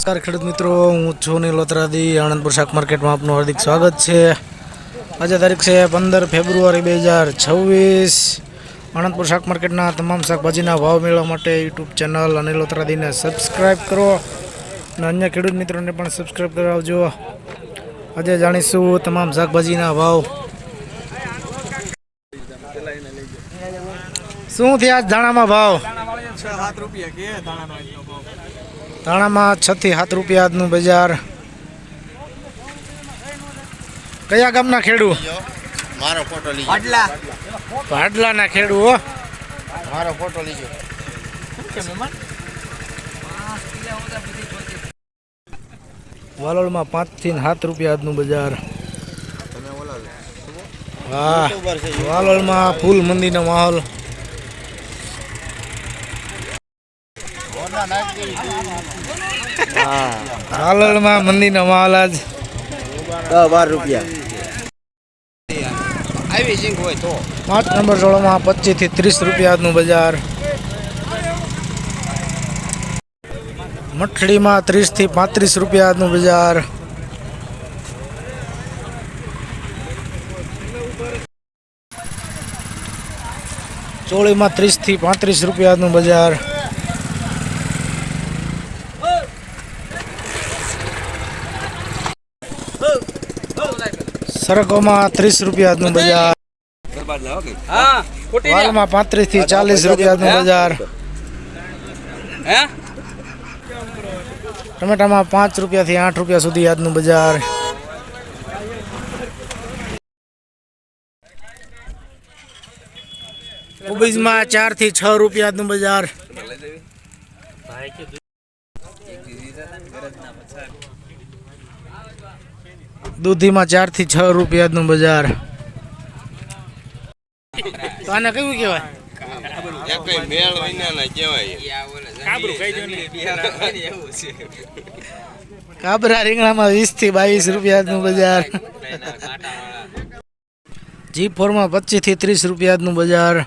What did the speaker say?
નમસ્કાર ખેડૂત મિત્રો, હું છું નીલ ઓતરાદી. આણંદપુર શાક માર્કેટમાં આપનું હાર્દિક સ્વાગત છે. આજે તારીખ છે 15 ફેબ્રુઆરી 2026. આણંદપુર શાક માર્કેટના તમામ શાકભાજીના ભાવ મેળવવા માટે યુટ્યુબ ચેનલ અનિલ ઓતરાદીને સબસ્ક્રાઈબ કરો અને અન્ય ખેડૂત મિત્રોને પણ સબસ્ક્રાઈબ કરાવજો. આજે જાણીશું તમામ શાકભાજીના ભાવ. શું થયા ધાણામાં ભાવ? ધાણામાં 6 થી 7 રૂપિયા આજનું બજાર. કયા ગામના ખેડૂત? મારો ફોટો લીજો. ભાડલાના ખેડૂત હો. મારો ફોટો લીજો. વાલોળમાં 5 થી 7 રૂપિયા આજનું બજાર. હા, વાલોળમાં ફૂલ મંદીનો માહોલ. વાલોળમાં મંદીનો માહોલ આજ 10-12 રૂપિયા. 5 નંબર સોળમાં 25 થી 30 રૂપિયા આજનું બજાર. મઠડીમાં 30 થી 35 રૂપિયા આજનું બજાર. ચોળીમાં 30 થી 35 રૂપિયા આજનું બજાર. સરગોમાં 30 રૂપિયા આજનું બજાર. વાલમાં 35 થી 40 રૂપિયા આજનું બજાર. ટમેટામાં 5 રૂપિયાથી 8 રૂપિયા સુધી આજનું બજાર. કોબીજમાં 4 થી 6 રૂપિયા આજનું બજાર. દૂધીમાં 4 થી 6 રૂપિયા આજનું બજાર. તો આને કયું કહેવાય? કાબરા રીંગણામાં 20 થી 22 રૂપિયા આજનું બજાર. G4માં 25 થી 30 રૂપિયા આજનું બજાર.